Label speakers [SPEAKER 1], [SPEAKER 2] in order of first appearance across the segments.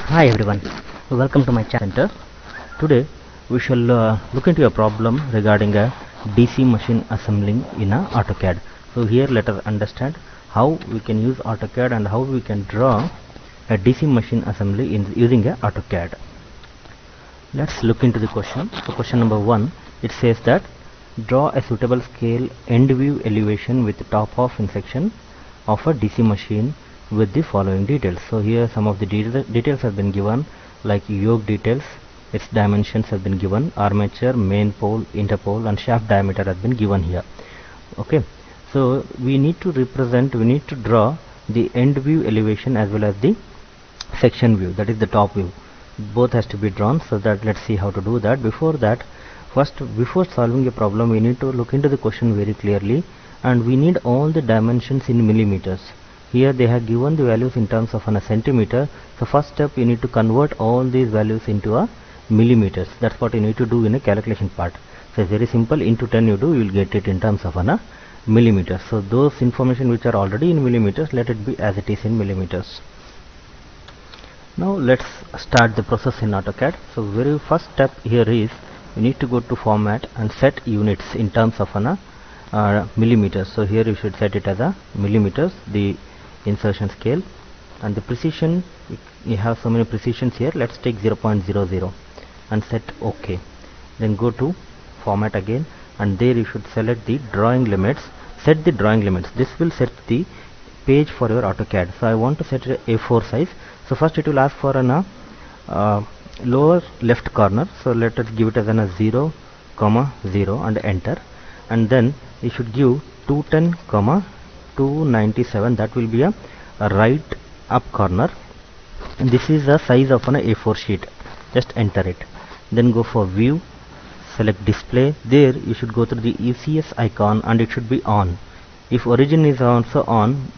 [SPEAKER 1] Hi everyone, welcome to my center. Today we shall look into a problem regarding a DC machine assembling in a AutoCAD. So here let us understand how we can use AutoCAD and how we can draw a DC machine assembly in using a AutoCAD. Let's look into the question. So question number 1, it says that draw a suitable scale end view elevation with top off in section of a DC machine with the following details. So here some of the details have been given, like yoke details, its dimensions have been given, armature, main pole, interpole and shaft diameter has been given here. Okay, so we need to draw the end view elevation as well as the section view, that is the top view. Both has to be drawn. So that let's see how to do that. Before solving a problem, we need to look into the question very clearly, and we need all the dimensions in millimeters. Here they have given the values in terms of a centimeter. So first step, you need to convert all these values into a millimeters. That's what you need to do in a calculation part. So it's very simple. Into 10 you do, you will get it in terms of a millimeters. So those information which are already in millimeters, let it be as it is in millimeters. Now let's start the process in AutoCAD. So very first step here is you need to go to format and set units in terms of millimeters. So here you should set it as a millimeters, the insertion scale, and the precision, you have so many precisions here. Let's take 0.00 and set OK. Then go to format again, and there you should select the drawing limits. Set the drawing limits. This will set the page for your AutoCAD. So I want to set it A4 size. So first it will ask for an lower left corner. So let us give it as an 0, 0 and enter. And then you should give 210, 297. That will be a right up corner. And this is the size of an A4 sheet. Just enter it. Then go for view, select display. There you should go to the ECS icon and it should be on. If origin is also on,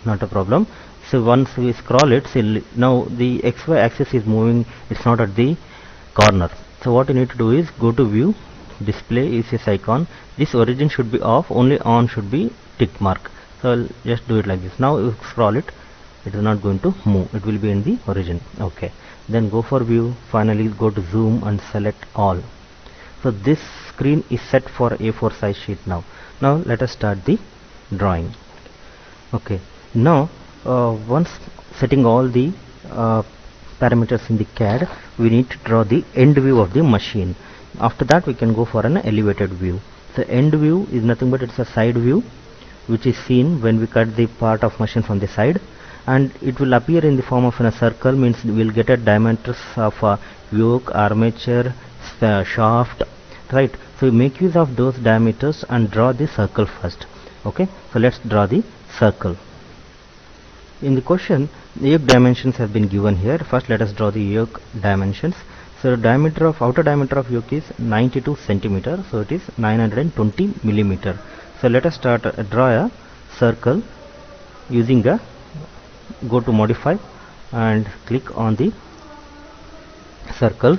[SPEAKER 1] not a problem. So once we scroll it, see now the XY axis is moving, it's not at the corner. So what you need to do is go to view, display, ECS icon. This origin should be off, only on should be tick mark. So I'll just do it like this. Now you scroll it, it is not going to move, it will be in the origin. Okay, then go for view, finally go to zoom and select all. So this screen is set for A4 size sheet now. Now let us start the drawing. Okay, now once setting all the parameters in the CAD, we need to draw the end view of the machine. After that we can go for an elevated view. So end view is nothing but it's a side view which is seen when we cut the part of machine from the side, and it will appear in the form of a circle, means we will get a diameters of yoke, armature, shaft, right? So we make use of those diameters and draw the circle first. Okay, so let's draw the circle. In the question, the yoke dimensions have been given here. First let us draw the yoke dimensions. So diameter of outer diameter of yoke is 92 centimeter, so it is 920 millimeter. So let us start draw a circle using a go to modify and click on the circle.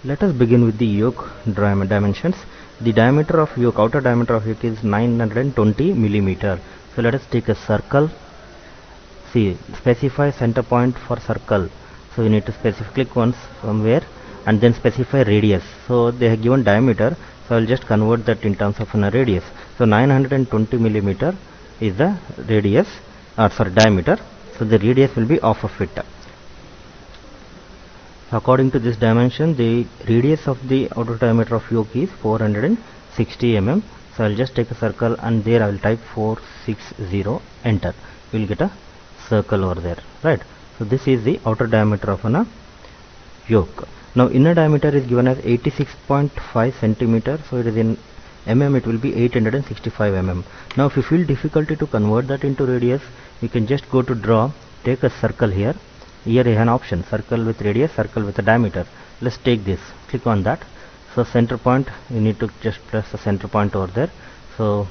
[SPEAKER 1] Let us begin with the yoke dimensions. The diameter of yoke, outer diameter of yoke is 920 millimeter. So let us take a circle. See, specify center point for circle. So you need to click once somewhere and then specify radius. So they have given diameter, so I will just convert that in terms of a radius. So 920 millimeter is the radius, diameter. So the radius will be off of it. So according to this dimension, the radius of the outer diameter of yoke is 460 mm. So I will just take a circle and there I will type 460, enter. You will get a circle over there, right? So this is the outer diameter of a yoke. Now inner diameter is given as 86.5 centimeter. So it is in mm, it will be 865 mm. Now if you feel difficulty to convert that into radius, you can just go to draw, take a circle here. Here you have an option, circle with radius, circle with a diameter. Let's take this, click on that. So center point, you need to just press the center point over there. So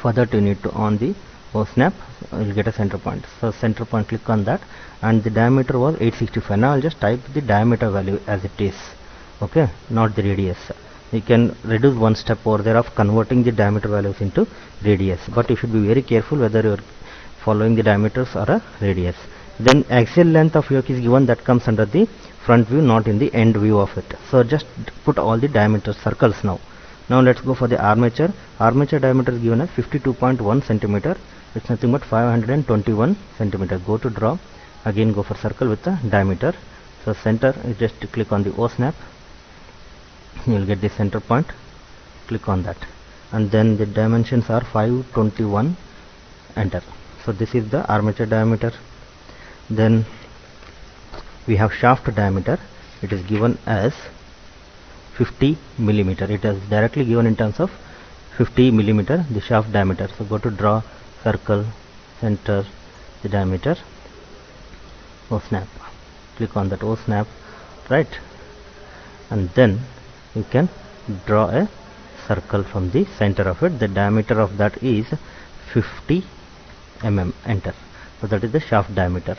[SPEAKER 1] for that you need to on the snap, you will get a center point. So center point, click on that, and the diameter was 865. Now I'll just type the diameter value as it is. Okay, not the radius. You can reduce one step over there of converting the diameter values into radius, but you should be very careful whether you are following the diameters or a radius. Then axial length of yoke is given, that comes under the front view, not in the end view of it. So just put all the diameter circles now. Now let's go for the armature. Armature diameter is given as 52.1 centimeter. It's nothing but 521 centimeter. Go to draw. Again go for circle with the diameter. So center, you just click on the O snap. You will get the center point. Click on that. And then the dimensions are 521. Enter. So this is the armature diameter. Then we have shaft diameter. It is given as 50 millimeter. It is directly given in terms of 50 millimeter, the shaft diameter. So go to draw, circle, center, the diameter, O snap. Click on that O snap, right? And then you can draw a circle from the center of it. The diameter of that is 50 mm. Enter. So that is the shaft diameter,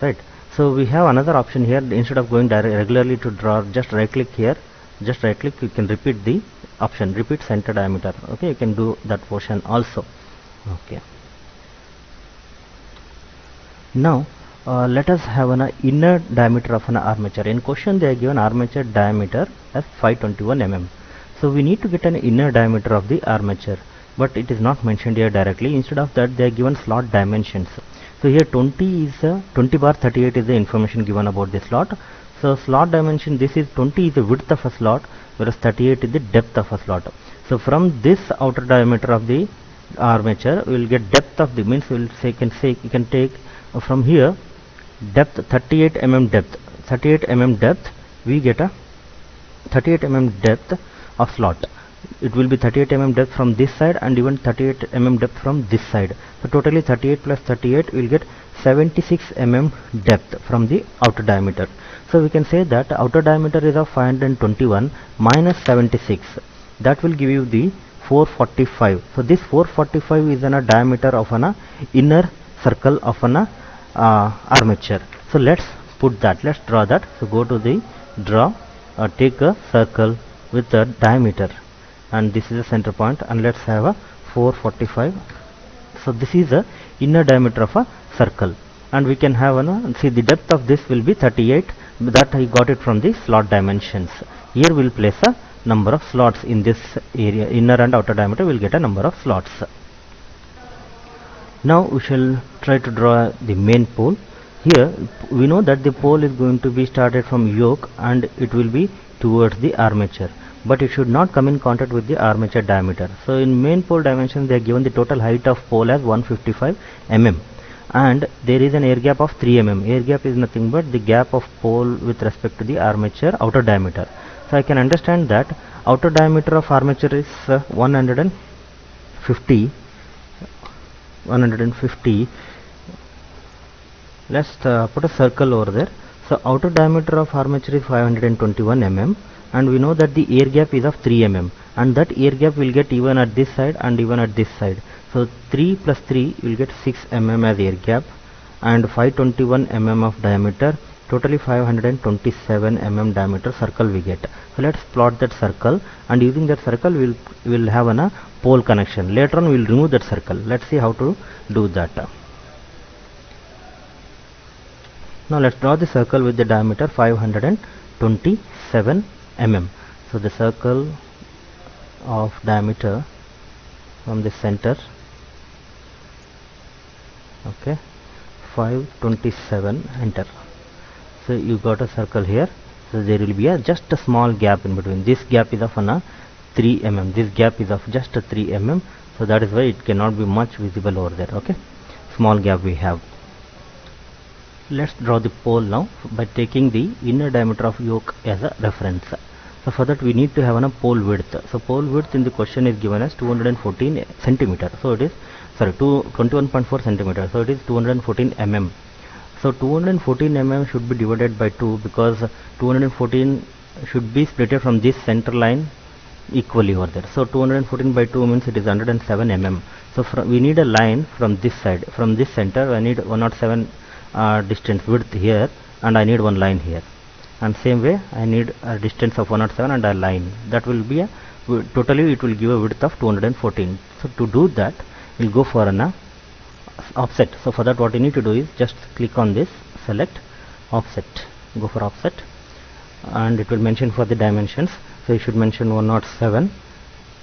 [SPEAKER 1] right? So we have another option here. Instead of going regularly to draw, just right click here, just right click, you can repeat the option, repeat center diameter. Okay, you can do that portion also. Okay, now let us have an inner diameter of an armature. In question they are given armature diameter as 521 mm. So we need to get an inner diameter of the armature, but it is not mentioned here directly. Instead of that they are given slot dimensions. So here 20 is 20 bar 38 is the information given about the slot. So slot dimension, this is 20 is the width of a slot, whereas 38 is the depth of a slot. So from this outer diameter of the armature we will get depth of the, means we will say, you can take from here depth 38 mm depth, 38 mm depth, we get a 38 mm depth of slot. It will be 38 mm depth from this side and even 38 mm depth from this side. So totally 38 plus 38 will get 76 mm depth from the outer diameter. So we can say that outer diameter is of 521 minus 76. That will give you the 445. So this 445 is a diameter of an inner circle of an armature. So let's put that. Let's draw that. So go to the draw. Take a circle with a diameter, and this is a center point, and let's have a 445. So this is the inner diameter of a circle, and we can have see the depth of this will be 38. That I got it from the slot dimensions. Here we will place a number of slots in this area. Inner and outer diameter will get a number of slots. Now we shall try to draw the main pole. Here we know that the pole is going to be started from yoke and it will be towards the armature, but it should not come in contact with the armature diameter. So in main pole dimension they are given the total height of pole as 155 mm, and there is an air gap of 3 mm. Air gap is nothing but the gap of pole with respect to the armature outer diameter. So I can understand that outer diameter of armature is 150. Let's put a circle over there. So outer diameter of armature is 521 mm, and we know that the air gap is of 3 mm, and that air gap will get even at this side and even at this side. So 3 plus 3 will get 6 mm as air gap, and 521 mm of diameter, totally 527 mm diameter circle we get. So let's plot that circle, and using that circle we will have a pole connection. Later on we will remove that circle. Let's see how to do that. Now let's draw the circle with the diameter 527 mm. So the circle of diameter from the center, okay, 527, enter. So you got a circle here. So there will be just a small gap in between. This gap is of 3 mm. This gap is of just 3 mm. So that is why it cannot be much visible over there. Okay, small gap we have. Let's draw the pole now by taking the inner diameter of yoke as a reference. So for that we need to have a pole width. So pole width in the question is given as 214 centimeter. So it is 21.4 centimeter. So it is 214 mm. So 214 mm should be divided by 2, because 214 should be split from this center line equally over there. So 214 by 2 means it is 107 mm. So we need a line from this side, from this center. I need 107 distance width here, and I need one line here, and same way I need a distance of 107 and a line. That will be a totally it will give a width of 214. So to do that we'll go for an offset. So for that what you need to do is just click on this, select offset, go for offset, and it will mention for the dimensions. So you should mention 107,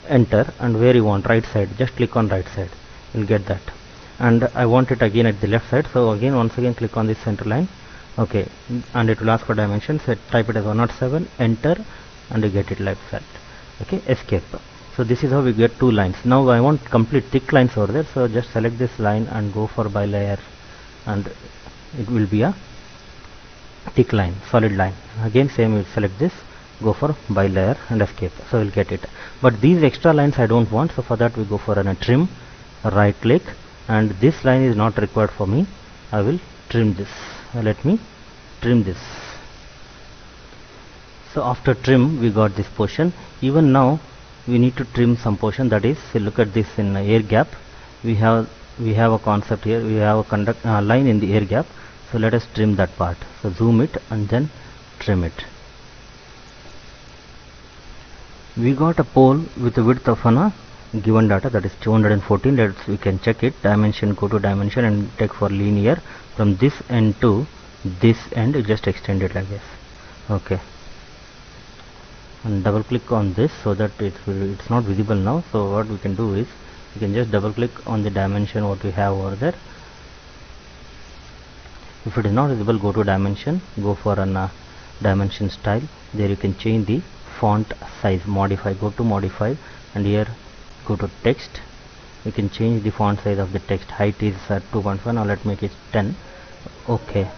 [SPEAKER 1] enter, and where you want, right side, just click on right side, you'll get that. And I want it again at the left side, so again once again click on this center line, okay, and it will ask for dimensions. Type it as 107, enter, and you get it left side. Okay, escape. So this is how we get two lines. Now I want complete thick lines over there, so just select this line and go for bilayer, and it will be a thick line, solid line. Again same, you select this, go for bilayer and escape, so we'll get it. But these extra lines I don't want, so for that we go for a trim, right click, and this line is not required for me. I will trim this. Let me trim this. So after trim we got this portion. Even now we need to trim some portion, that is, look at this in air gap. We have a concept here, we have a line in the air gap, so let us trim that part. So zoom it and then trim it. We got a pole with a width of a given data, that is 214. We can check it, dimension, go to dimension and take for linear from this end to this end, you just extend it like this. Okay, and double click on this so that it's not visible now. So what we can do is we can just double click on the dimension what we have over there. If it is not visible, go to dimension, go for an dimension style. There you can change the font size, modify, go to modify, and here go to text. You can change the font size of the text. Height is 2.1. Now let's make it 10. Okay,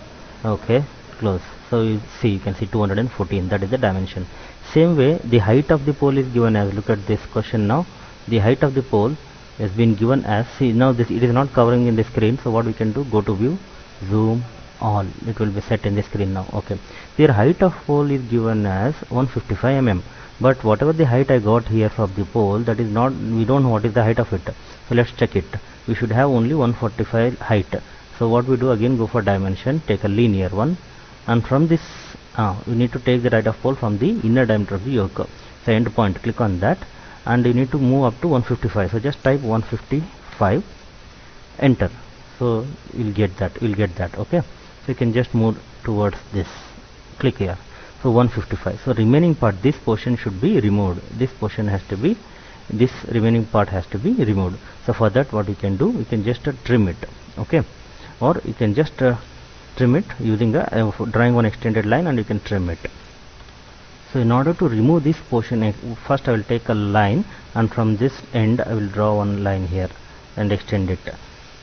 [SPEAKER 1] okay, close. So you can see 214, that is the dimension. Same way the height of the pole is given as, look at this question now, the height of the pole has been given as, see now this, it is not covering in the screen, so what we can do, go to view, zoom all, it will be set in the screen now. Okay, their height of pole is given as 155 mm, but whatever the height I got here of the pole, that is not, we don't know what is the height of it. So let's check it. We should have only 145 height. So what we do, again go for dimension, take a linear one, and from this we need to take the right of pole from the inner diameter of the yoke. So end point, click on that, and you need to move up to 155. So just type 155, enter. So you'll get that, okay. So you can just move towards this, click here. So 155. So remaining part, this portion should be removed. This portion has to be, this remaining part has to be removed. So for that what you can do, you can just trim it, okay, or you can just trim it using a drawing one extended line, and you can trim it. So in order to remove this portion, first I will take a line, and from this end I will draw one line here and extend it.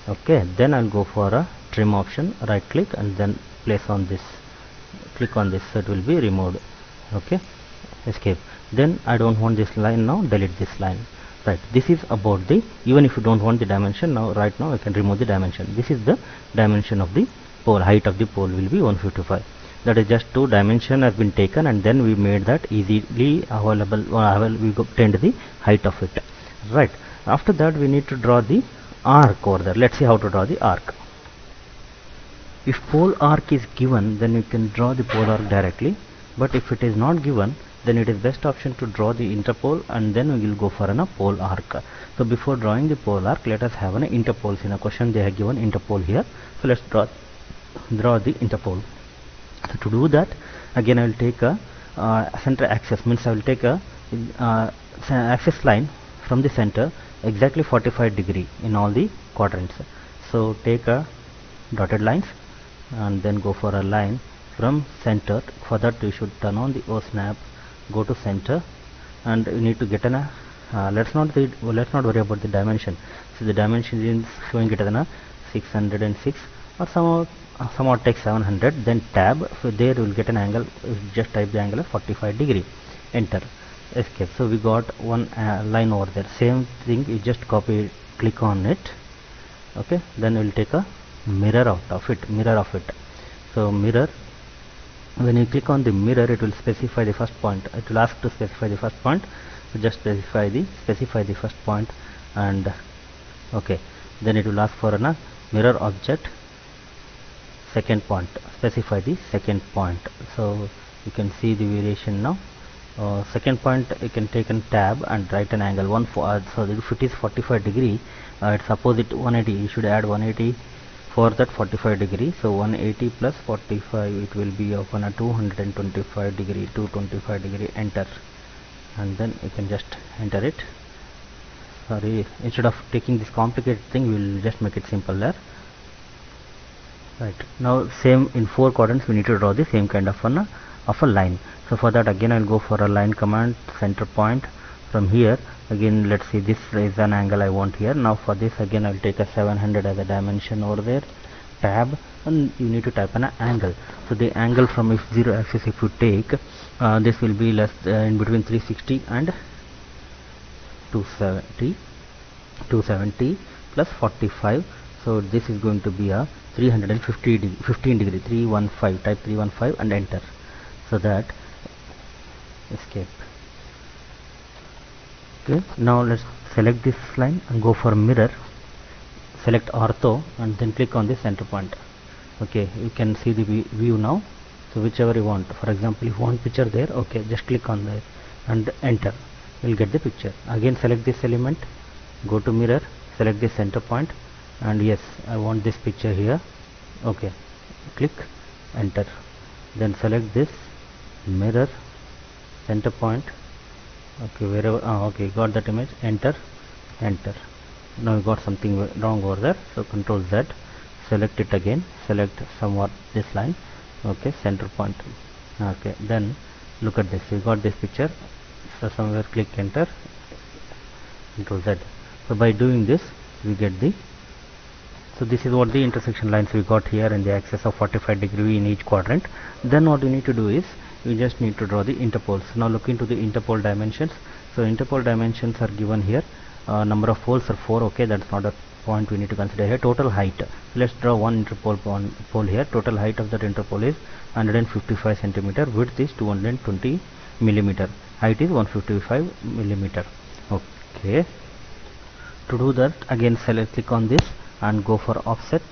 [SPEAKER 1] Okay, then I'll go for a trim option, right click, and then place on this, click on this, so it will be removed. Okay, escape. Then I don't want this line now, delete this line. Right, this is about the, even if you don't want the dimension now, right now I can remove the dimension. This is the dimension of the pole, height of the pole will be 155. That is just two dimension has been taken, and then we made that easily available, we obtained the height of it. Right, after that we need to draw the arc over there. Let's see how to draw the arc. If pole arc is given, then you can draw the pole arc directly, but if it is not given, then it is best option to draw the interpole, and then we will go for a pole arc. So before drawing the pole arc, let us have an interpoles. In a question they have given interpole here, so let's draw the interpole. So to do that, again I will take a center axis, means I will take a axis line from the center exactly 45 degree in all the quadrants. So take a dotted lines and then go for a line from center. For that you should turn on the O snap, go to center, and you need to get an let's not worry about the dimension. So the dimension is showing it as a 606, or somehow take 700, then tab. So there you will get an angle, just type the angle of 45 degree, enter, escape. So we got one line over there. Same thing, you just copy, click on it, okay, then we will take a mirror out of it, So mirror, when you click on the mirror, it will specify the first point. It will ask to specify the first point. So just specify the first point, and okay, then it will ask for a mirror object second point, specify the second point. So you can see the variation now. Second point, you can take a tab and write an angle so if it is 45 degree, it's opposite 180, you should add 180 for that 45 degree. So 180 plus 45, it will be of 225 degree, 225 degree, enter, and then you can just enter it. Sorry, instead of taking this complicated thing, we will just make it simple there. Right, now same in 4 quadrants we need to draw the same kind of a line. So for that again I'll go for a line command, center point. From here again, let's see, this is an angle I want here. Now for this again I'll take a 700 as a dimension over there, tab, and you need to type an angle. So the angle from x0 axis, if you take this will be less in between 360 and 270 plus 45. So this is going to be a 15 degree, 315, type 315 and enter. So that, escape. Okay, now let's select this line and go for mirror, select ortho and then click on the center point. Okay, you can see the view now. So whichever you want, for example if you want picture there, okay, just click on there and enter, you will get the picture. Again select this element, go to mirror, select the center point, and yes, I want this picture here. Okay, click, enter, then select this, mirror, center point. Okay, wherever, okay, got that image, enter, enter. Now you got something wrong over there, so Control Z, select it again, select somewhat this line, okay, center point. Okay, then look at this, you got this picture. So somewhere click enter, Control Z. So by doing this we get the, so this is what the intersection lines we got here in the axis of 45 degree in each quadrant. Then what you need to do is you just need to draw the interpoles. Now look into the interpole dimensions. So interpole dimensions are given here. Number of poles are 4. Okay, that's not a point we need to consider here. Total height, let's draw one interpole pole here. Total height of that interpole is 155 centimeter, width is 220 millimeter, height is 155 millimeter. Okay, to do that again click on this and go for offset.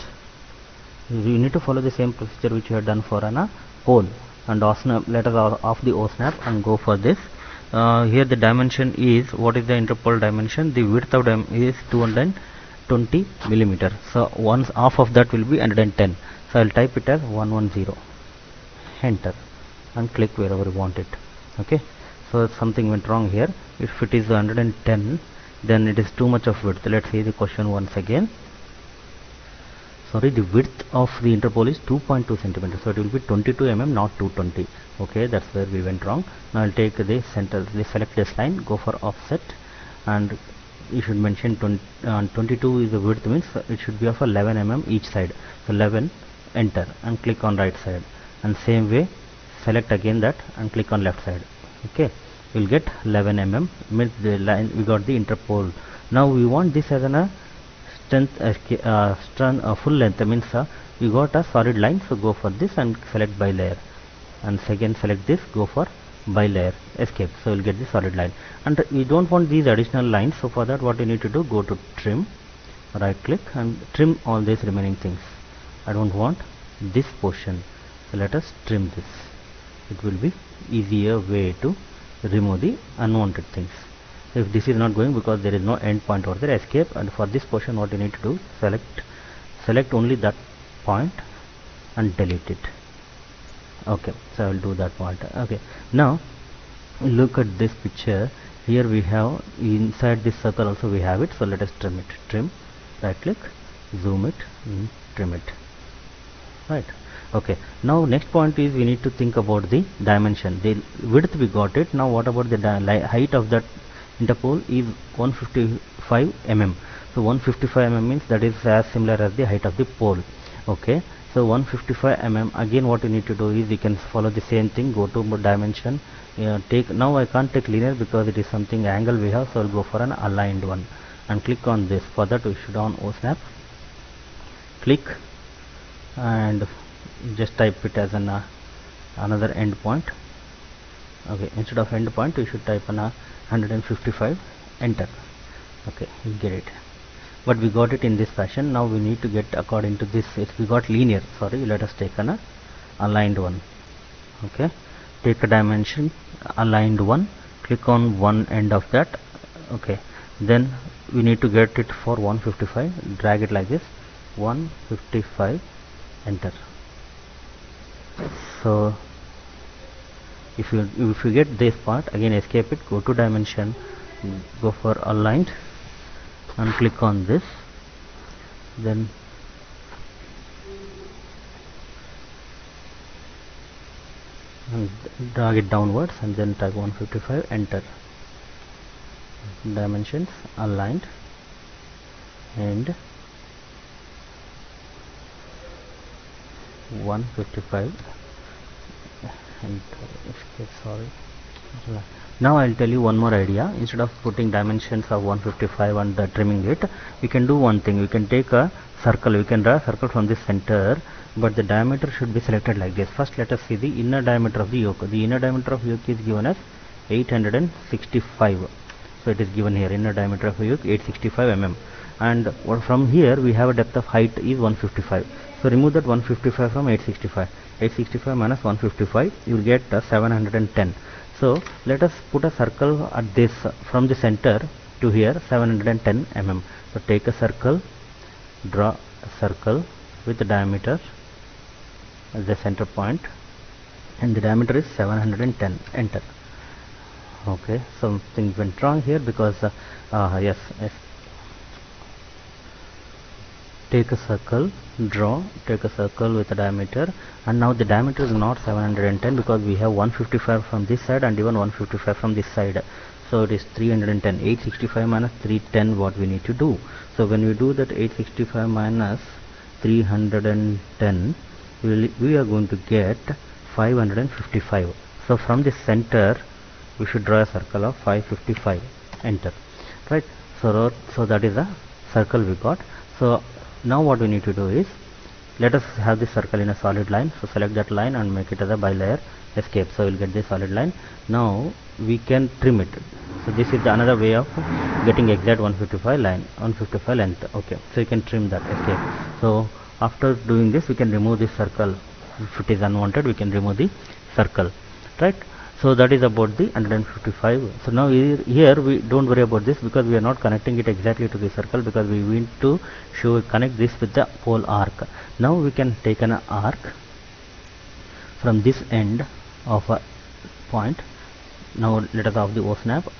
[SPEAKER 1] You need to follow the same procedure which you have done for a pole. And OSNAP, let us off the OSNAP and go for this. Here the dimension is, what is the interpole dimension? The width of them is 220 millimeter. So once half of that will be 110. So I'll type it as 110, enter, and click wherever you want it. Okay, so something went wrong here. If it is 110, then it is too much of width. Let's see the question once again. Sorry, the width of the interpole is 2.2 centimeters, so it will be 22 mm, not 220. Okay, that's where we went wrong. Now I'll take the center, select this line, go for offset, and you should mention 22 is the width, means it should be of 11 mm each side. So 11, enter, and click on right side, and same way select again that and click on left side. Okay, we'll get 11 mm, means the line we got the interpole. Now we want this as a full length, means we got a solid line. So go for this and select by layer, and second select this, go for by layer, escape. So we'll get the solid line, and we don't want these additional lines. So for that what you need to do, go to trim, right click and trim all these remaining things. I don't want this portion, so let us trim this. It will be easier way to remove the unwanted things. If this is not going, because there is no end point over there, escape, and for this portion what you need to do, select only that point and delete it. Okay, so I will do that part. Okay, now look at this picture. Here we have, inside this circle also we have it. So let us trim it. Trim, right click, zoom it, trim it. Right. Okay, now next point is we need to think about the dimension. The width we got it. Now what about the height of that interpole is 155 mm. So 155 mm means that is as similar as the height of the pole. Okay, so 155 mm. Again what you need to do is you can follow the same thing, go to dimension, take, now I can't take linear because it is something angle we have, so I'll go for an aligned one and click on this. For that we should on OSNAP, click and just type it as an another end point. Okay, instead of end point you should type an 155, enter. Okay, you get it, but we got it in this fashion. Now we need to get according to this. If we got linear, sorry, let us take an aligned one. Okay, take a dimension, aligned one, click on one end of that. Okay, then we need to get it for 155. Drag it like this, 155, enter. So if you get this part, again escape it, go to dimension, go for aligned and click on this, then and drag it downwards and then type 155, enter. Dimensions aligned and 155, and escape, sorry. Now I'll tell you one more idea. Instead of putting dimensions of 155 and trimming it, we can do one thing. We can take a circle, we can draw a circle from this center, but the diameter should be selected like this. First let us see the inner diameter of the yoke. The inner diameter of yoke is given as 865. So it is given here, inner diameter of yoke 865 mm, and from here we have a depth of height is 155. So remove that 155 from 865. 865 minus 155, you will get 710. So let us put a circle at this from the center to here, 710 mm. So take a circle, draw a circle with the diameter as the center point, and the diameter is 710, enter. Okay, something went wrong here because yes, take a circle, draw, take a circle with a diameter, and now the diameter is not 710 because we have 155 from this side and even 155 from this side. So it is 310. 865 minus 310 what we need to do. So when we do that 865 minus 310, we are going to get 555. So from the center we should draw a circle of 555, enter. Right, so that is a circle we got. So now what we need to do is, let us have this circle in a solid line. So select that line and make it as a bilayer, escape. So we'll get this solid line. Now we can trim it. So this is another way of getting exact 155 line, 155 length. Okay, so you can trim that, escape. So after doing this, we can remove this circle. If it is unwanted, we can remove the circle, right? So that is about the 155. So now here we don't worry about this because we are not connecting it exactly to the circle, because we want to connect this with the pole arc. Now we can take an arc from this end of a point. Now let us have the O snap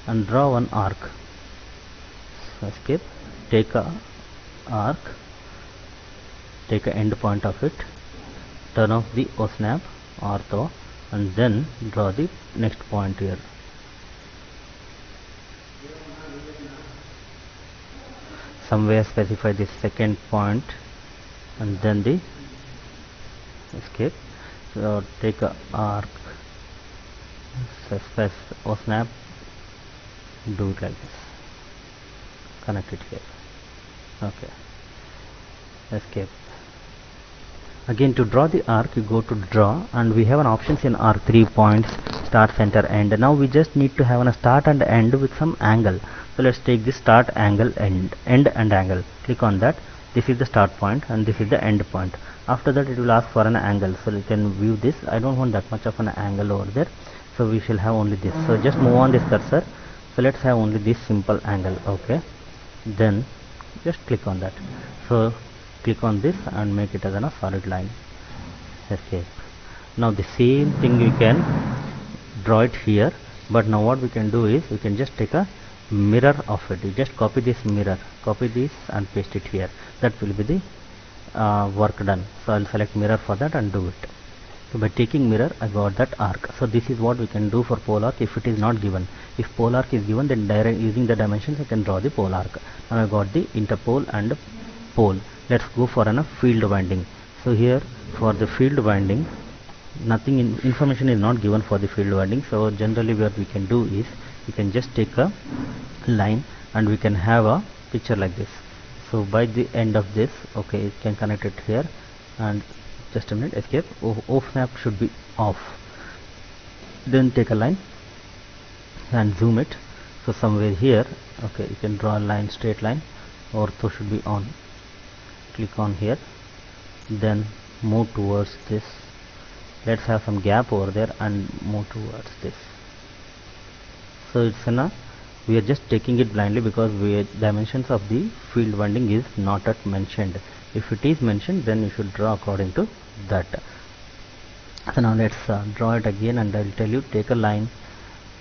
[SPEAKER 1] and draw one arc. So escape, take a arc, take a end point of it, turn off the O snap, ortho, and then draw the next point here. Somewhere specify the second point and then the escape. So take a arc, press O snap, do it like this, connect it here. Okay, escape. Again, to draw the arc, you go to draw, and we have an options in arc, 3 points, start, center, end. Now we just need to have a start and end with some angle. So let's take this start, angle, end and angle. Click on that. This is the start point and this is the end point. After that it will ask for an angle, so you can view this. I don't want that much of an angle over there, so we shall have only this. So just move on this cursor. So let's have only this simple angle. Okay, then just click on that. So click on this and make it as a solid line, escape. Now the same thing we can draw it here, but now what we can do is we can just take a mirror of it. You just copy this mirror, copy this and paste it here. That will be the work done. So I'll select mirror for that and do it. So by taking mirror, I got that arc. So this is what we can do for pole arc if it is not given. If pole arc is given, then using the dimensions I can draw the pole arc. Now I got the interpole and pole. Let's go for a field winding. So here for the field winding, nothing information is not given for the field winding. So generally what we can do is we can just take a line and we can have a picture like this. So by the end of this, okay, you can connect it here and just a minute, escape. O snap should be off. Then take a line and zoom it. So somewhere here, okay, you can draw a line, straight line. Ortho should be on. Click on here, then move towards this. Let's have some gap over there and move towards this. So it's in a we are just taking it blindly because dimensions of the field winding is not at mentioned. If it is mentioned, then you should draw according to that. So now let's draw it again, and I will tell you, take a line.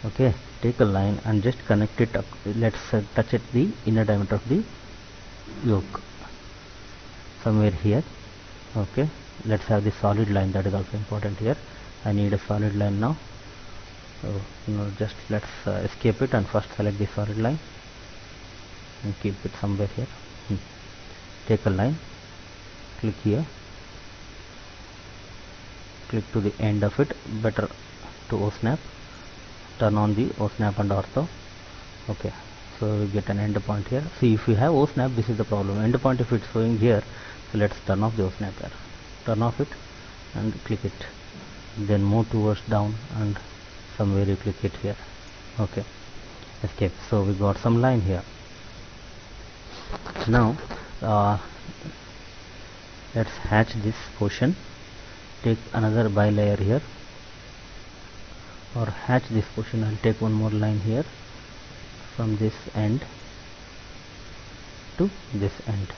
[SPEAKER 1] Okay, take a line and just connect it up. Let's touch it the inner diameter of the yoke somewhere here. Okay, let's have the solid line, that is also important here. I need a solid line now. So just let's escape it and first select the solid line and keep it somewhere here. Take a line, click here, click to the end of it, better to OSNAP, turn on the OSNAP and ortho. Okay, so we get an end point here. See, if you have OSNAP, this is the problem. End point if it's showing here, so let's turn off the OSNAP here. Turn off it and click it, then move towards down and somewhere you click it here. Okay, escape. So we got some line here. Now let's hatch this portion. Take another bilayer here, or hatch this portion. I'll take one more line here from this end to this end,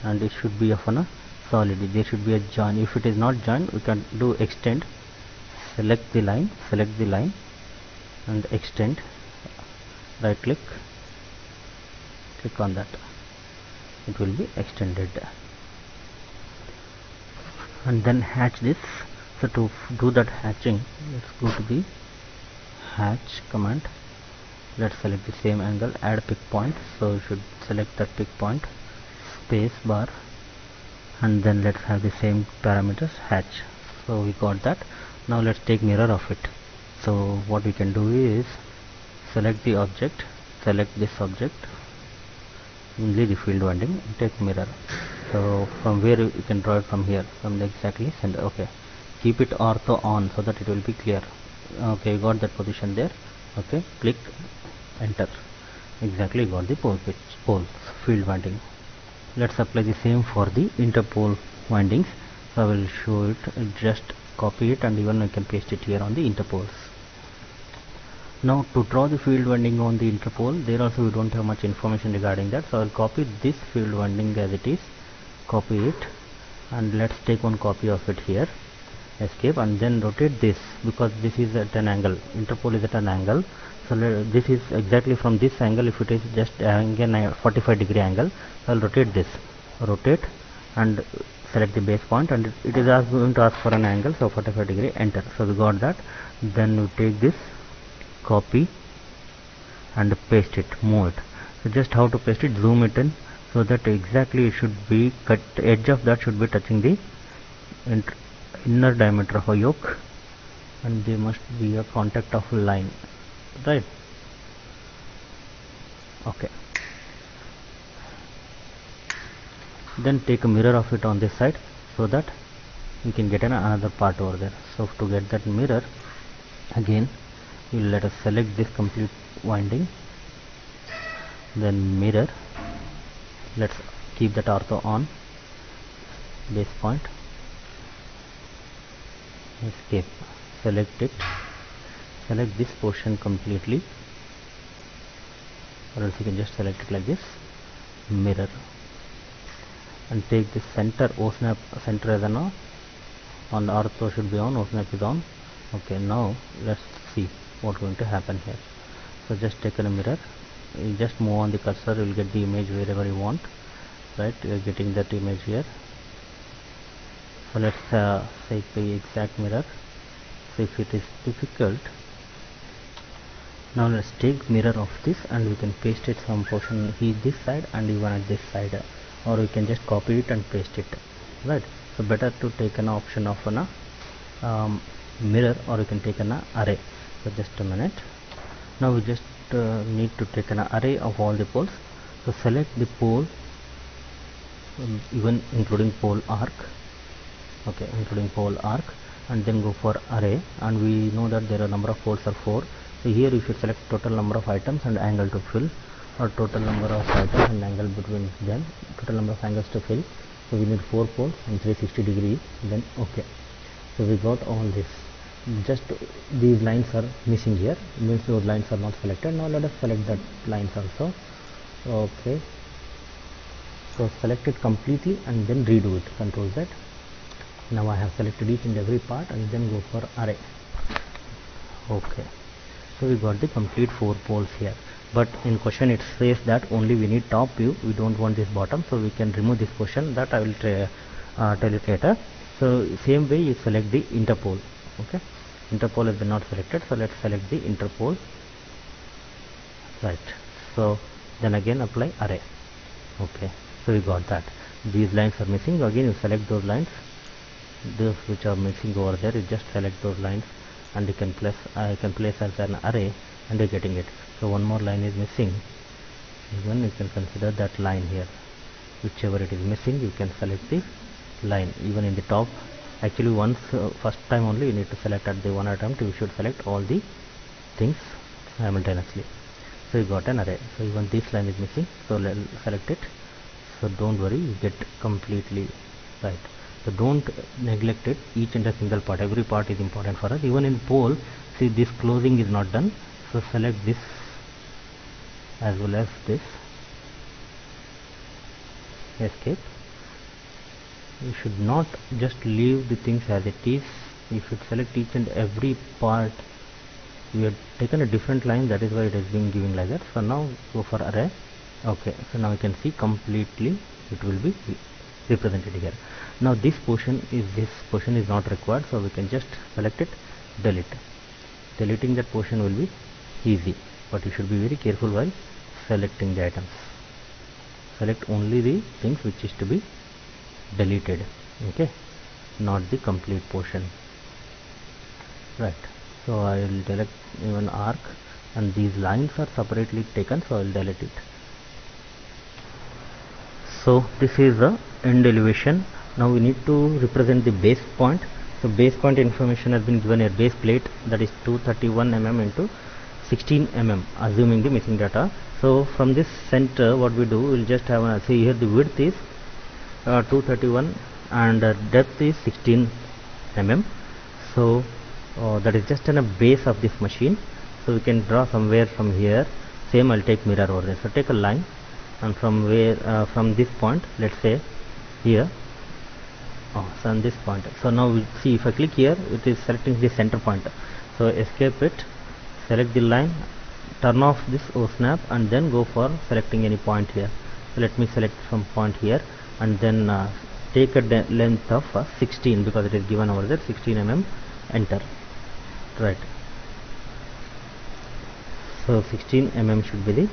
[SPEAKER 1] and it should be of a solid. There should be a join. If it is not joined, we can do extend. Select the line and extend. Right click, click on that, it will be extended, and then hatch this. So to do that hatching, let's go to the hatch command. Let's select the same angle, add pick point. So you should select that pick point, space bar, and then let's have the same parameters, hatch. So we got that. Now let's take mirror of it. So what we can do is select the object, select this object, only the field winding, take mirror. So from where you can draw it, from here, from the exactly center. Okay, keep it ortho on so that it will be clear. Okay, you got that position there. Okay, click enter. Exactly, you got the poles field winding. Let's apply the same for the interpole windings. So I will show it. Just copy it, and even I can paste it here on the interpoles. Now to draw the field winding on the interpole, there also we don't have much information regarding that. So I'll copy this field winding as it is, copy it, and let's take one copy of it here, escape, and then rotate this, because this is at an angle, interpole is at an angle. So this is exactly from this angle. If it is just again a 45-degree angle, so I'll rotate this, rotate, and select the base point, and it is going to ask for an angle, so 45 degree, enter. So we got that. Then we take this, copy and paste it, move it. So just how to paste it, zoom it in, so that exactly it should be cut, edge of that should be touching the inner diameter of a yoke, and there must be a contact of line, right? Okay, then take a mirror of it on this side, so that you can get another part over there. So to get that mirror, again you let us select this complete winding, then mirror. Let's keep that ortho on, base point, escape, select it, select this portion completely, or else you can just select it like this, mirror, and take this center, OSNAP center as an on the ortho should be on, OSNAP is on. Okay, now let's see what's going to happen here. So just take a mirror, you just move on the cursor, you will get the image wherever you want, right? You are getting that image here. So let's take the exact mirror. So if it is difficult, now let's take mirror of this, and we can paste it some portion here, this side and even at this side, or we can just copy it and paste it, right? So better to take an option of an mirror, or you can take an array. So just a minute. Now we just need to take an array of all the poles. So select the pole, even including pole arc, okay, including pole arc, and then go for array, and we know that there are number of poles are 4. So here you should select total number of items and angle to fill, or total number of items and angle between them, total number of angles to fill. So we need 4 poles and 360 degrees, then okay. So we got all this. just these lines are missing here, means those lines are not selected. Now let us select that lines also. Okay, so select it completely and then redo it, Control Z. Now I have selected each and every part and then go for array. Okay, so we got the complete 4 poles here, but in question it says that only we need top view, we don't want this bottom, so we can remove this portion. That I will tell it later. So same way you select the interpole. Okay, interpole has been not selected, so let's select the interpole. Right, so then again apply array. Okay, so we got that. These lines are missing, again you select those lines, those which are missing over there, you just select those lines and you can place, I can place as an array, and you're getting it. So one more line is missing, even you can consider that line here, whichever it is missing you can select the line. Even in the top, actually once first time only you need to select, at the one attempt you should select all the things simultaneously. So you got an array. So even this line is missing, so let's select it. So don't worry, you get completely right. So don't neglect it, each and a single part, every part is important for us. Even in pole, see this closing is not done, so select this as well as this, escape. You should not just leave the things as it is, you should select each and every part. We have taken a different line, that is why it is being given like that. So now go for array. Okay, so now you can see completely it will be represented here. Now this portion is not required, so we can just select it, delete. Deleting that portion will be easy, but you should be very careful while selecting the items. Select only the things which is to be deleted, okay, not the complete portion. Right, so I will delete even arc, and these lines are separately taken, so I will delete it. So this is the end elevation. Now we need to represent the base point. So base point information has been given here, base plate, that is 231 mm into 16 mm, assuming the missing data. So from this center what we do, we will just have a, see here the width is 231 and depth is 16 mm. So that is just in a base of this machine. So we can draw somewhere from here. Same, I'll take mirror over there. So take a line, and from where from this point, let's say here, so on this point. So now we see, if I click here, it is selecting the center point. So escape it, select the line, turn off this O snap, and then go for selecting any point here. So let me select from point here, and then take a length of 16, because it is given over there, 16 mm, enter. Right, so 16 mm should be the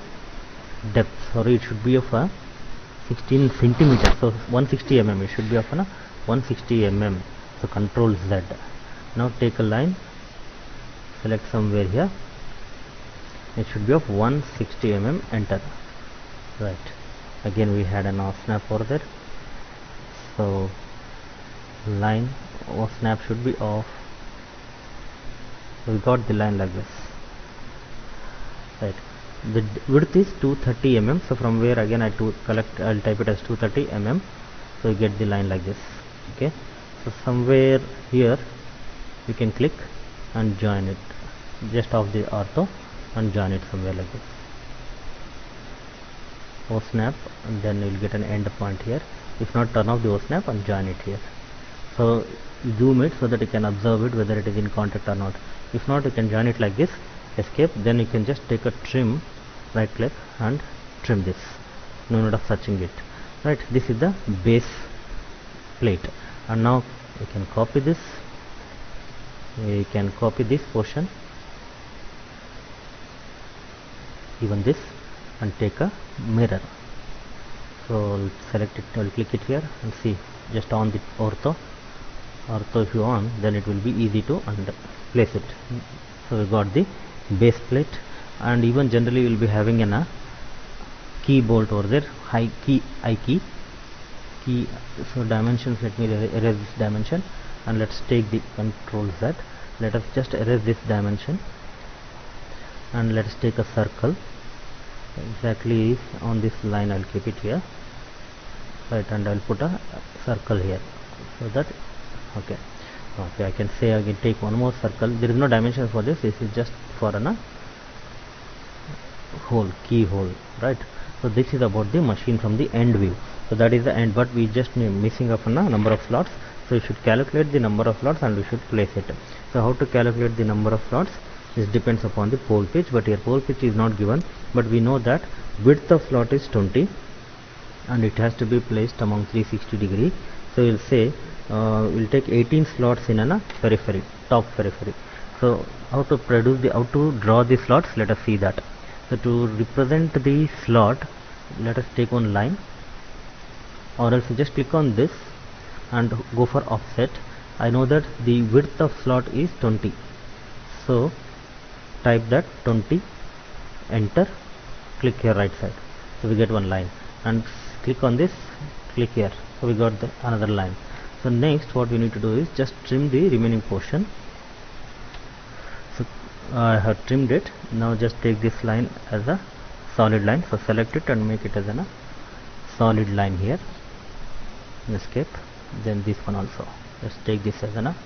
[SPEAKER 1] depth, sorry, it should be of 16 centimeters, so 160 mm, it should be of 160 mm. So Control Z. Now take a line, select somewhere here, it should be of 160 mm, enter. Right, again we had an off snap over there, so line O snap should be off. We got the line like this. Right, the width is 230 mm, so from where again I'll type it as 230 mm, so you get the line like this. Okay, so somewhere here you can click and join it, just off the ortho, and join it somewhere like this. O snap, and then you will get an end point here. If not, turn off the O snap and join it here. So zoom it so that you can observe it whether it is in contact or not. If not, you can join it like this, escape, then you can just take a trim, right click and trim this, no need of searching it. Right, this is the base plate, and now you can copy this, you can copy this portion, even this, and take a mirror. So select it, I'll click it here and see, just on the ortho, if you on, then it will be easy to place it. So we got the base plate, and even generally you will be having a key bolt over there, I key. So dimensions, let me erase this dimension, and let's take the Control Z. Let us just erase this dimension, and let's take a circle exactly on this line. I'll keep it here, right, and I'll put a circle here, so that, okay. Okay, I can say again, take one more circle. There is no dimension for this. This is just for a hole, keyhole, right? So this is about the machine from the end view. So that is the end, but we just missing up a number of slots. So you should calculate the number of slots and we should place it. So how to calculate the number of slots? This depends upon the pole pitch, but here pole pitch is not given, but we know that width of slot is 20 and it has to be placed among 360 degree. So we'll say we'll take 18 slots in a periphery, top periphery. So how to draw the slots? Let us see that. So to represent the slot, let us take one line, or else just click on this and go for offset. I know that the width of slot is 20, so type that 20, enter, click here right side, so we get one line, and click on this, click here, so we got another line. So next what we need to do is just trim the remaining portion. So I have trimmed it. Now just take this line as a solid line, so select it and make it as a solid line here, escape. Then this one also, just take this as a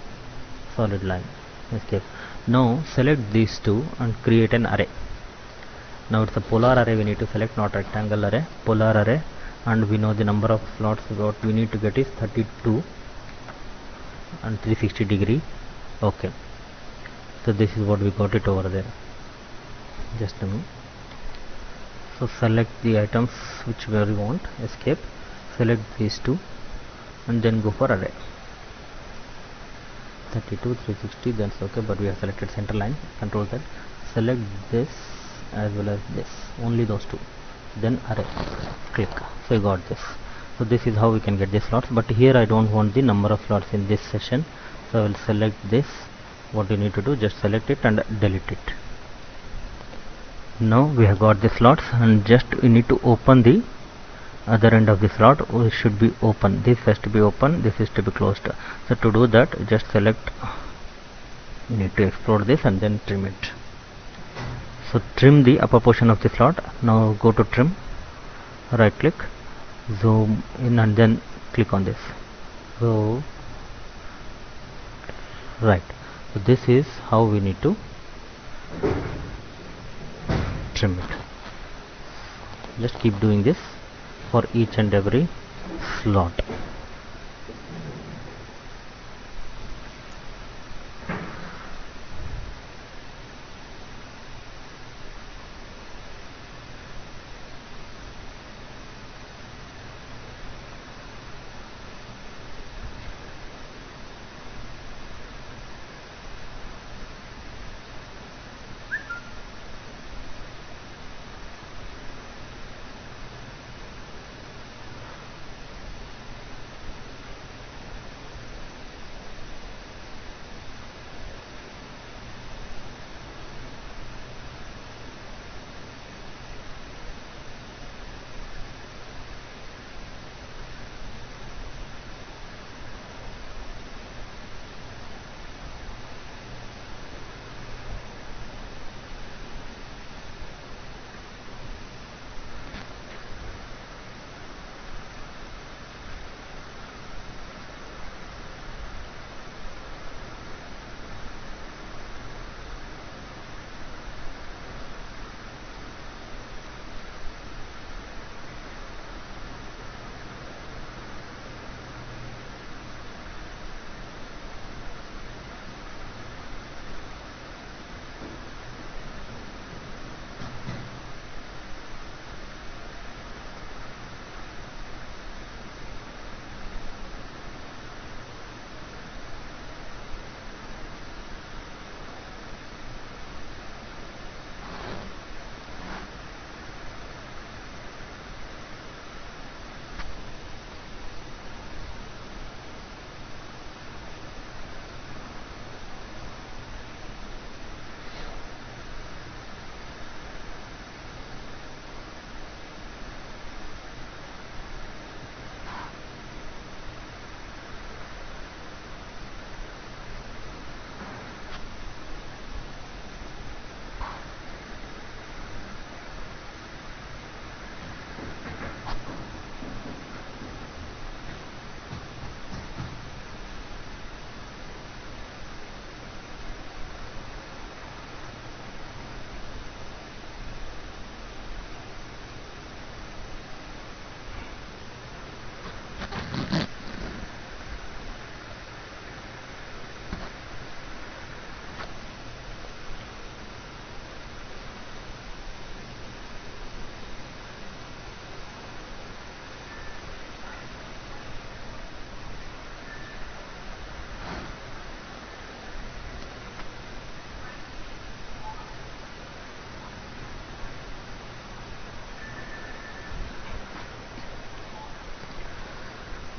[SPEAKER 1] solid line, escape. Now select these two and create an array. Now it's a polar array we need to select, not rectangle array, polar array, and we know the number of slots what we need to get is 32 and 360 degree. Okay, so this is what we got it over there. Just a minute. So select the items which we want, escape, select these two and then go for array. 32, 360, that's okay, but we have selected center line, control Z, select this as well as this, only those two, then array, click. So you got this. So this is how we can get the slots, but here I don't want the number of slots in this session, so I will select this. What you need to do, just select it and delete it. Now we have got the slots, and just we need to open the other end of the slot. It should be open, this has to be open, this is to be closed. So to do that, just select, you need to explode this and then trim it. So trim the upper portion of the slot. Now go to trim, right click, zoom in and then click on this. So right, so this is how we need to trim it. Just keep doing this for each and every slot.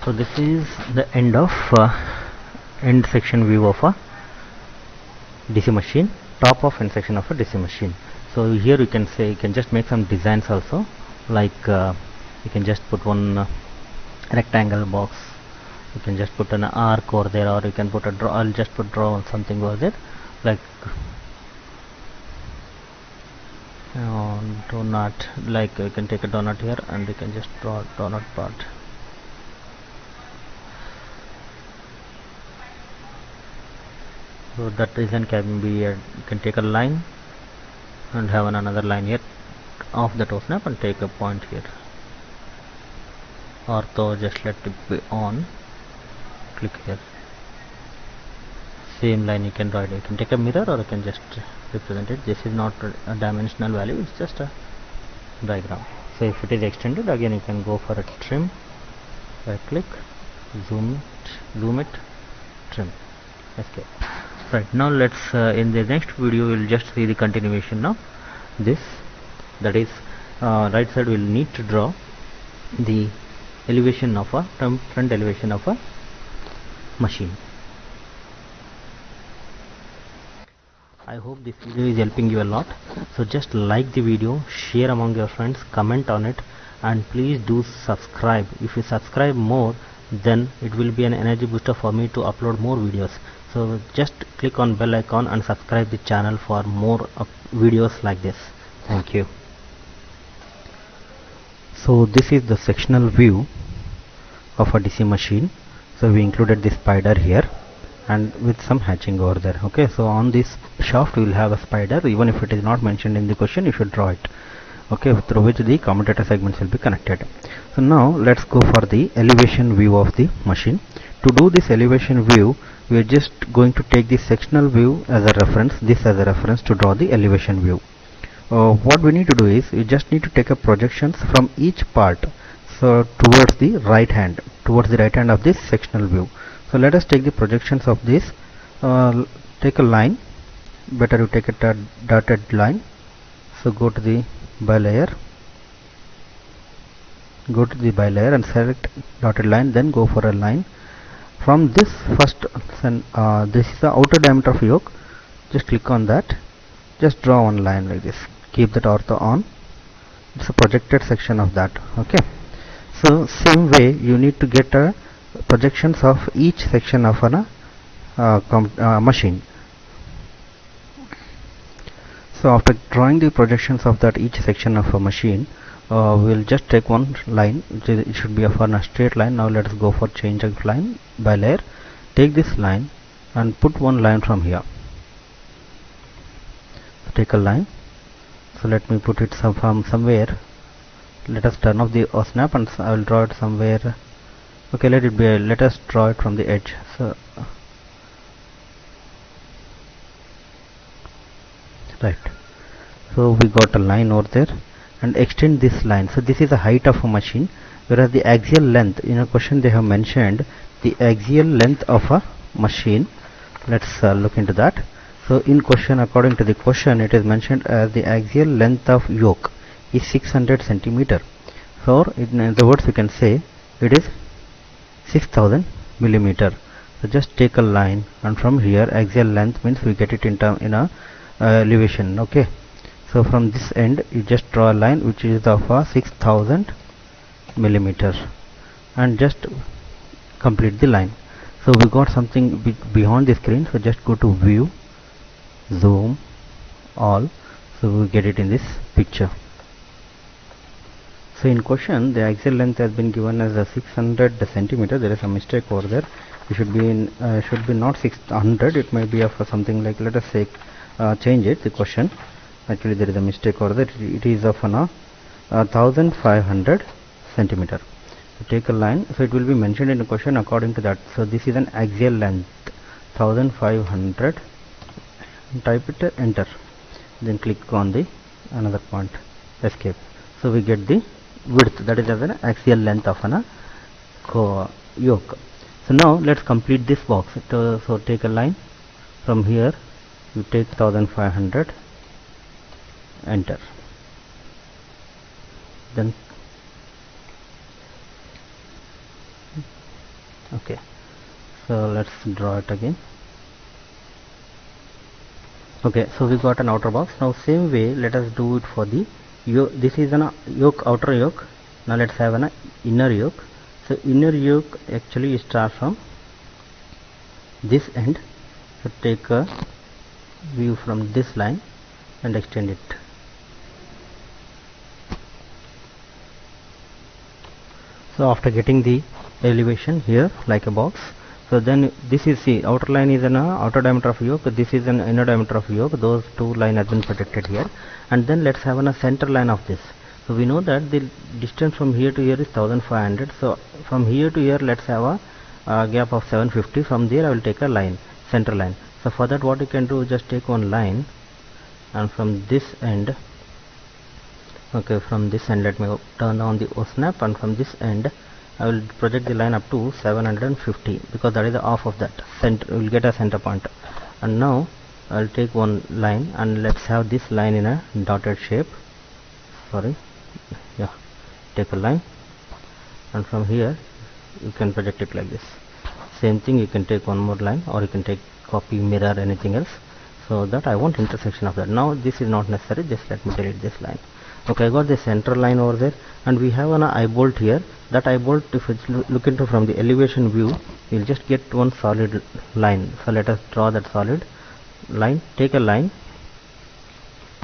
[SPEAKER 1] So this is the end of end section view of a DC machine, top of end section of a DC machine. So here you can say, you can just make some designs also, like you can just put one rectangle box, you can just put an arc over there, or you can put a draw. I'll just put draw something over there, like donut, like you can take a donut here and you can just draw a donut part. So that design can be you can take a line and have another line here off the toe snap and take a point here. Ortho, just let it be on, click here, same line you can draw it. You can take a mirror or you can just represent it. This is not a dimensional value, it's just a diagram. So if it is extended, again you can go for a trim, right click, zoom it, trim, escape. Right, now let's in the next video we'll just see the continuation of this. That is, right side we'll need to draw the elevation of a front elevation of a machine. I hope this video is helping you a lot. So just like the video, share among your friends, comment on it, and please do subscribe. If you subscribe more, then it will be an energy booster for me to upload more videos. So just click on bell icon and subscribe the channel for more videos like this. Thank you. So this is the sectional view of a DC machine. So we included the spider here and with some hatching over there. Okay, so on this shaft we will have a spider. Even if it is not mentioned in the question, you should draw it, okay, through which the commutator segments will be connected. So now let's go for the elevation view of the machine. To do this elevation view, we are just going to take the sectional view as a reference, this as a reference to draw the elevation view. What we need to do is, you just need to take a projections from each part, so towards the right hand of this sectional view. So let us take the projections of this. Take a line, better you take a dotted line. So go to the bilayer, and select dotted line, then go for a line. From this first, this is the outer diameter of yoke, just click on that, just draw one line like this, keep that ortho on, it's a projected section of that. Okay, so same way you need to get projections of each section of a machine. So after drawing the projections of that each section of a machine, we'll just take one line, it should be a straight line. Now let's go for change of line by layer. Take this line and put one line from here. So take a line. So let me put it from somewhere. Let us turn off the snap and I will draw it somewhere. Okay, let us draw it from the edge. So right, so we got a line over there, and extend this line. So this is the height of a machine, whereas the axial length, in a question they have mentioned the axial length of a machine. Let's look into that. So in question, according to the question, it is mentioned as the axial length of yoke is 600 centimeter. So in other words, you can say it is 6000 millimeter. So just take a line, and from here axial length means we get it in a elevation. Okay, so from this end you just draw a line which is of 6000 millimeter and just complete the line. So we got something beyond the screen, so just go to view, zoom, all, so we get it in this picture. So in question the axial length has been given as 600 centimeter. There is a mistake over there. It should be not 600, it may be of something like, let us say change it, the question, actually there is a mistake over there, it is of 1500 centimeter. So take a line, so it will be mentioned in the question according to that. So this is an axial length 1500, type it, enter, then click on the another point, escape. So we get the width, that is as an axial length of an yoke. So now let's complete this box. So take a line from here, you take 1500, enter, Okay, so let's draw it again. Okay, so we got an outer box. Now same way let us do it for the yoke. This is an yoke, outer yoke. Now let's have an inner yoke. So inner yoke actually starts from this end. So take a view from this line and extend it. So after getting the elevation here like a box, so then this is, see, outer line is an outer diameter of yoke, this is an inner diameter of yoke, those two line has been projected here, and then let's have a center line of this. So we know that the distance from here to here is 1500, so from here to here let's have a gap of 750. From there I will take a line, center line. So for that what you can do, just take one line, and from this end, okay, from this end let me turn on the O snap, and from this end I will project the line up to 750, because that is the half of that center. We will get a center point. And now I will take one line, and let's have this line in a dotted shape. Sorry, yeah, take a line, and from here you can project it like this. Same thing, you can take one more line, or you can take copy, mirror, anything else, so that I want intersection of that. Now this is not necessary, just let me delete this line. Okay, I got the center line over there, and we have an eye bolt here. That eye bolt, if it's look into from the elevation view, you'll just get one solid line. So let us draw that solid line. Take a line,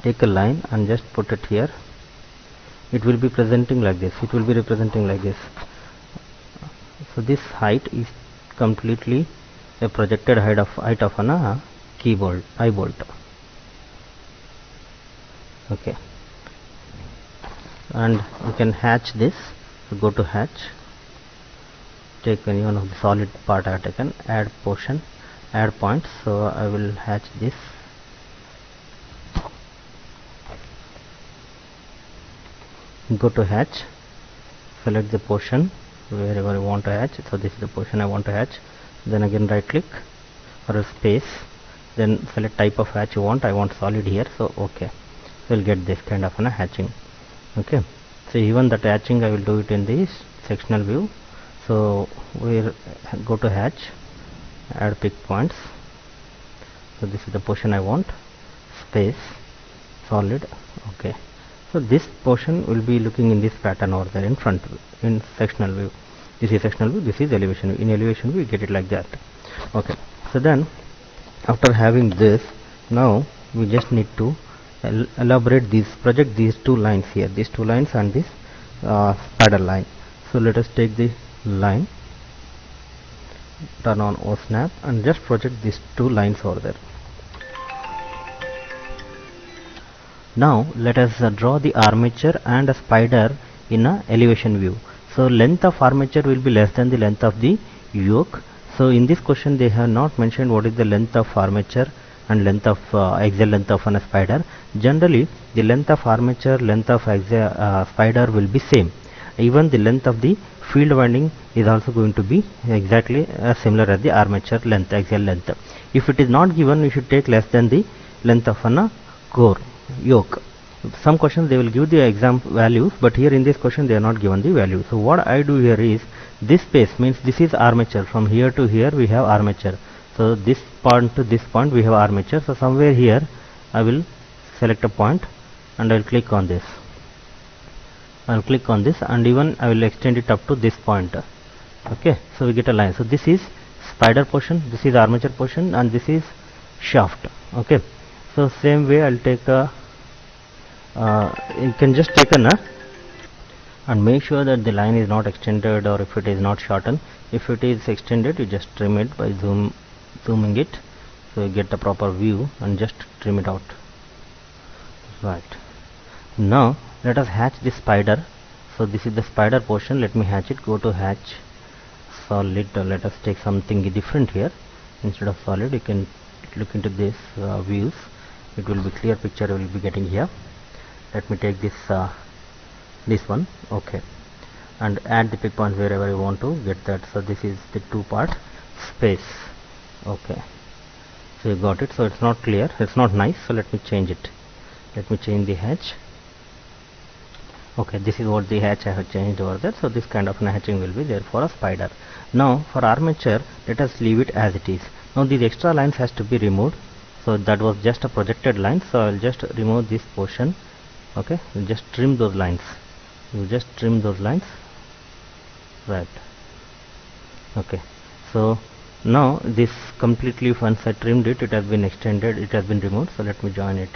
[SPEAKER 1] and just put it here. It will be presenting like this, it will be representing like this. So this height is completely a projected height of an eye bolt. Okay, and you can hatch this. So go to hatch, take any one of the solid part I have taken, add portion, add points. So I will hatch this. Go to hatch, select the portion wherever I want to hatch. So this is the portion I want to hatch. Then again right click or a space, then select type of hatch you want. I want solid here, so okay, we'll get this kind of a hatching. Okay, so even that hatching I will do it in the sectional view. So we'll go to hatch, add pick points. So this is the portion I want, space, solid. Okay, so this portion will be looking in this pattern over there in front in sectional view. This is sectional view, this is elevation view. In elevation view, you get it like that. Okay, so then after having this, now we just need to elaborate these, project these two lines here, these two lines and this spider line. So let us take the line, turn on O snap, and just project these two lines over there. Now let us draw the armature and a spider in a elevation view. So length of armature will be less than the length of the yoke. So in this question they have not mentioned what is the length of armature and length of axial length of a spider. Generally the length of armature, length of spider will be same. Even the length of the field winding is also going to be exactly similar as the armature length, axial length. If it is not given, you should take less than the length of a core yoke. Some questions they will give the exam values, but here in this question they are not given the value. So what I do here is, this space means this is armature. From here to here we have armature. So this point to this point we have armature. So somewhere here I will select a point and I will click on this. I will click on this, and even I will extend it up to this point. Okay, so we get a line. So this is spider portion, this is armature portion, and this is shaft. Okay, so same way I'll take a you can just take a and make sure that the line is not extended, or if it is not shortened. If it is extended, you just trim it by zooming it, so you get the proper view, and just trim it out. Right, now let us hatch the spider. So this is the spider portion, let me hatch it. Go to hatch, solid, let us take something different here. Instead of solid, you can look into this views, it will be clear picture you will be getting here. Let me take this one. Okay, and add the pick point wherever you want to get that. So this is the two part space. Okay, so you got it. So it's not clear, it's not nice, so let me change it. Let me change the hatch, Okay, this is what the hatch I have changed over there. So this kind of an hatching will be there for a spider. Now for armature, let us leave it as it is. Now these extra lines has to be removed. So that was just a projected line, so I'll just remove this portion. Okay, we'll just trim those lines. You just trim those lines, right? Okay, so now this completely, once I trimmed it, it has been extended, it has been removed. So let me join it.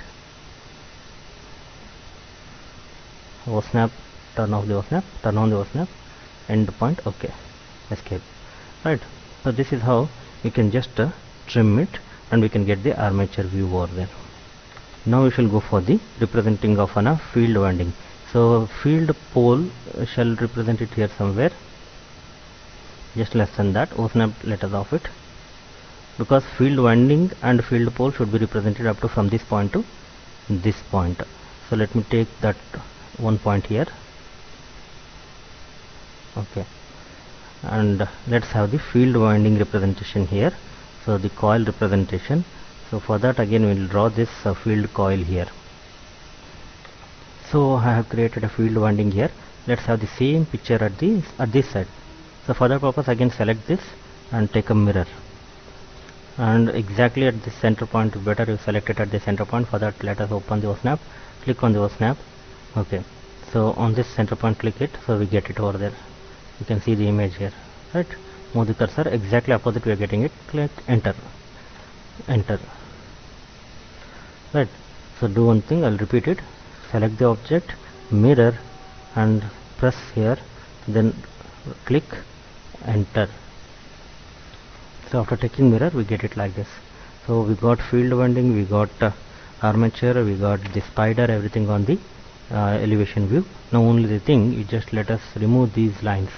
[SPEAKER 1] O snap, turn off the O snap, turn on the O snap, end point, okay, escape, right? So this is how we can just trim it, and we can get the armature view over there. Now we shall go for the representing of a field winding. So field pole shall represent it here somewhere, just less than that. O snap, let us off it, because field winding and field pole should be represented up to from this point to this point. So let me take that one point here. Okay, and let's have the field winding representation here. So the coil representation. So for that again we will draw this field coil here. So I have created a field winding here. Let's have the same picture at this side. So for that purpose again select this and take a mirror, and exactly at the center point, better you select it at the center point. For that let us open the O snap, click on the O snap. Okay, so on this center point click it, so we get it over there. You can see the image here, right? Move the cursor exactly opposite, we are getting it. Click enter, enter, right? So do one thing, I'll repeat it. Select the object, mirror, and press here, then click enter. So after taking mirror we get it like this. So we got field winding, we got armature, we got the spider, everything on the elevation view. Now only the thing, you just let us remove these lines.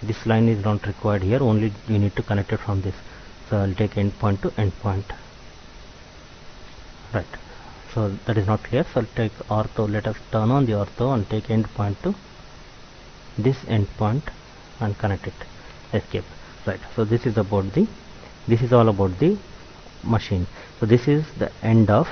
[SPEAKER 1] This line is not required here, only you need to connect it from this. So I'll take end point to end point, right? So that is not clear, so I'll take ortho. Let us turn on the ortho and take end point to this end point and connect it, escape, right? So this is about the, this is all about the machine. So this is the end of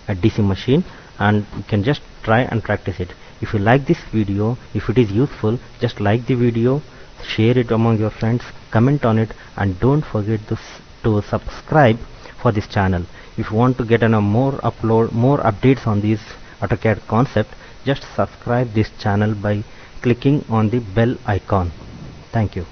[SPEAKER 1] a DC machine, and you can just try and practice it. If you like this video, if it is useful, just like the video, share it among your friends, comment on it, and don't forget to subscribe for this channel. If you want to get more updates on this AutoCAD concept, just subscribe this channel by clicking on the bell icon. Thank you.